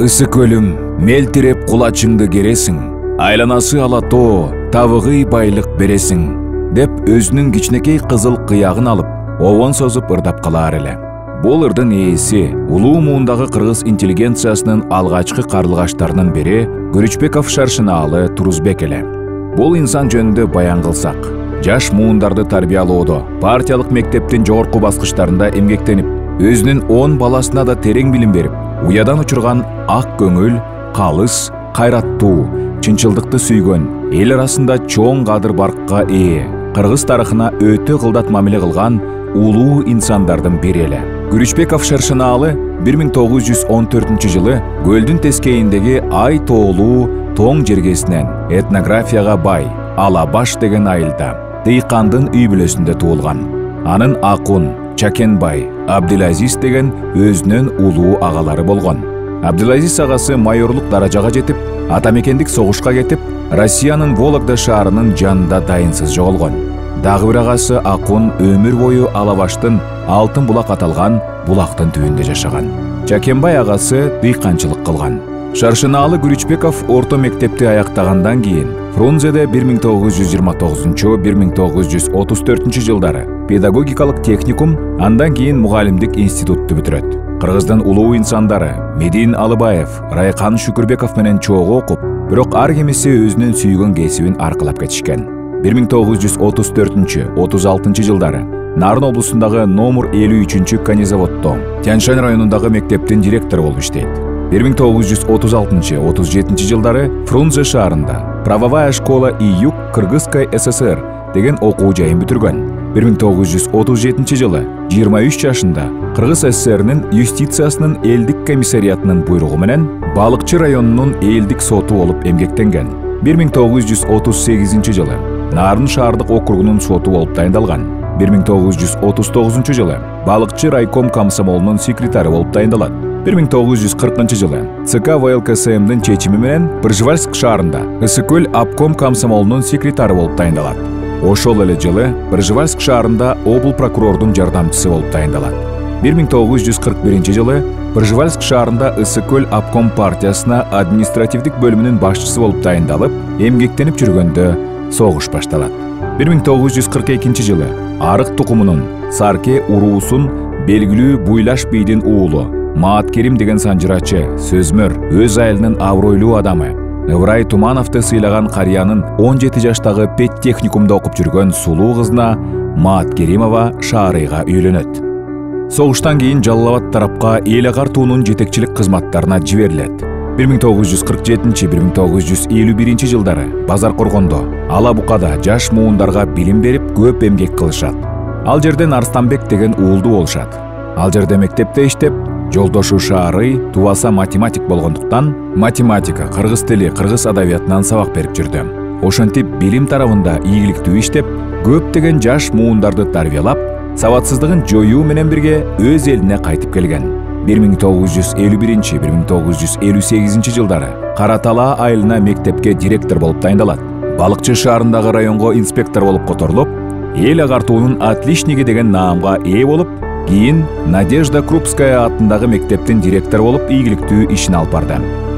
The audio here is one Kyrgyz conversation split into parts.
Ысык өлүм, мелтиреп кулачыңды кересиң, айланасы алатоо, табыгый байлык бересиң, деп өзүнүн кичинекей кызыл кыягын алып, обон созуп ырдап калаар эле. Бул ырдын ээси улуу муундагы кыргыз интеллигенциясынын алгачкы карлыгаштарынын бири Күрүчбеков Шаршынаалы Турузбек эле. Бул инсан жөнүндө баян кылсак, жаш муундарды тарбиялоодо, партиялык мектептин жогорку баскычтарында эмгектенип, өзүнүн 10 баласына да терең билим берип, уядан учурган ак көңүл, калыс, кайраттуу, чынчылдыкты сүйгөн, эл арасында чоң кадыр баркка ээ, кыргыз тарыхына өтө кылдат мамиле кылган улуу инсандардын бири эле. Күрүчбеков Шаршынаалы 1914 жылы көлдүн тескейиндеги Ай тоолуу тоң жергесинен этнографияга бай Алабаш деген айылда дыйкандын үй бүлөсүндө туулган. Анын Акун, Чакенбай, Абдилазиз деген өзүнүн улуу агалары болгон. Абдилазиз агасы майорлук даражага жетип, атамекендик согушка кетип, Россиянын Вологда шаарынын жанында дайынсыз жоголгон. Дагы бир агасы Акун өмүр бою Алабаштын Алтын булак аталган булактын түбүндө жашаган. Чакенбай агасы дыйканчылык кылган. Шаршынаалы Күрүчбеков орто мектепти аяктагандан кийин Фрунзеде 1929-1934 жылдары педагогикалык техникум, андан кийин мугалимдик институтту бүтүрөт. Кыргыздын улуу инсандары Медин Алыбаев, Райкан Шүкүрбеков менен чогуу окуп, бирок ар кимиси өзүнүн сүйгөн кесибин аркылап кетишкен. 1934-36 жылдары Нарын облусундагы номер 53 канизаводдо Тянь-Шань районундагы мектептин директору болуп иштейт. 1936-37 жылдары Фрунзе шаарында Правовая школа и Юг Кыргызской ССР деген окуу жайын бүтүргөн. 1937 жылы 23 жашында Кыргыз ССРнин юстициясынын элдик комиссариятынын буйругу менен Балыкчы районунун элдик соту болуп эмгектенген. 1938 жылы Нарын шаардык округунун соту болуп дайындалган. 1939 жылы Балыкчы райком комсомолунун секретары болуп дайындалат. 1940 жылы ЦК ВЛКСМдин чечими менен Пржевальск шаарында Ысыкөл обком комсомолунун секретары болуп дайындалат. Ошол эле жылы Пржевальск шаарында обл прокурордун жардамчысы болуп дайындалат. 1941 жылы Пржевальск шаарында Ысыкөл обком партиясына административдик бөлүмүнүн башчысы болуп дайындалып, эмгектенип жүргөндө согуш башталат. 1942 жылы Арык тукумунун Сарке уруусун белгилүү Буйлаш бийдин уулу Мааткерим деген санжырачы, сөзмөр, өз айылынын абройлуу адамы Ыбырай Тумановду сыйлаган карыянын 17 жаштагы педтехникумда окуп жүргөн сулуу кызына Мааткеримова Шаарыйга үйлөнөт. Согуштан кийин Жалал Абад тарапка эл агартуунун жетекчилик кызматтарына жиберилет. 1947-1951 жылдары Базар Коргондо, Ала Букада жаш муундарга билим берип, көп эмгек кылышат. Ал жерден Арстанбек деген уулду болушат. Ал жерде мектепте иштеп, жолдошу Шаарый тубаса математик болгондуктан математика, кыргыз тили, кыргыз адабиятынан сабак берип жүрдү. Ошентип билим тарабында ийгиликтүү иштеп, көптөгөн жаш муундарды тарбиялап, сабатсыздыгын жоюу менен бирге өз элине кайтып келген. 1951-1958 жылдары Каратала айылына мектепке директор болуп дайындалат. Балыкчы шаарындагы районго инспектор болуп которулуп, эл агартуунун отличниги деген наамга ээ болуп, кийин Надежда Крупская атындагы мектептин директор болуп ийгиликтүү ишин алып барды.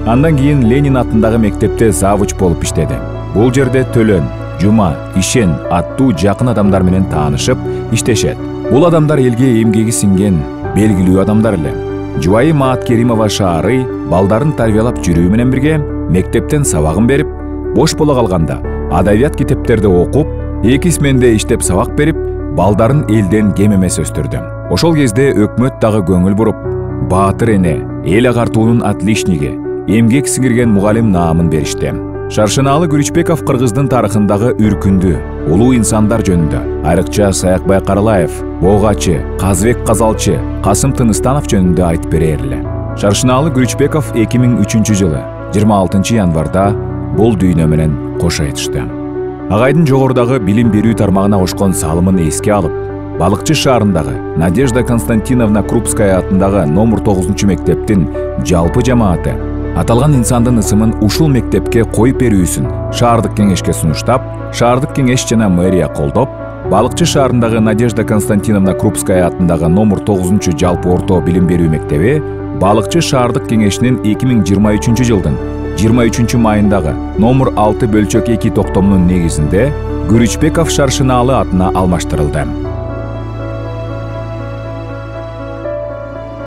Андан кийин Ленин атындагы мектепте завуч болуп иштеди. Бул жерде Төлөн, Жума, Ишен аттуу жакын адамдар менен таанышып иштешет. Бул адамдар элге эмгеги сиңген белгилүү адамдар эле. Жубайы Мааткеримова Шаарый балдарын тарбиялап жүрүү менен бирге мектептен сабагын берип, бош боло калганда адабият китептерди окуп, эки сменде иштеп сабак берип, балдарын элден кем эмес өстүрдү. Ошол кезде өкмөт дагы көңүл буруп, баатыр эне, эл агартуунун отличниги, эмгек сиңирген мугалим наамын беришти. Шаршынаалы Күрүчбеков кыргыздын тарыхындагы үркүндүү, улуу инсандар жөнүндө айрыкча Саякбай Каралаев, Богачы, Казбек Казалчы, Касым Тыныстанов жөнүндө айтып берер эле. Шаршынаалы Күрүчбеков 2003 жылы 26 январда бул дүйнө менен кош айтышты. Агайдын жогорудагы билим берүү тармагына кошкон салымын эске алып, Балыкчы шаарындагы Надежда Константиновна Крупская атындагы номер 9 мектептин жалпы жамааты аталган инсандын ысымын ушул мектепке коюп берүүсүн шаардык кеңешке сунуштап, шаардык кеңеш жана мэрия колдоп, Балыкчы шаарындагы Надежда Константиновна Крупская атындагы номер 9 жалпы орто билим берүү мектеби балыкчы шаардык кеңешинин 2023 жылдын 23 майындагы номер 6/2 токтомунун негизинде Күрүчбеков Шаршынаалы атына алмаштырылды.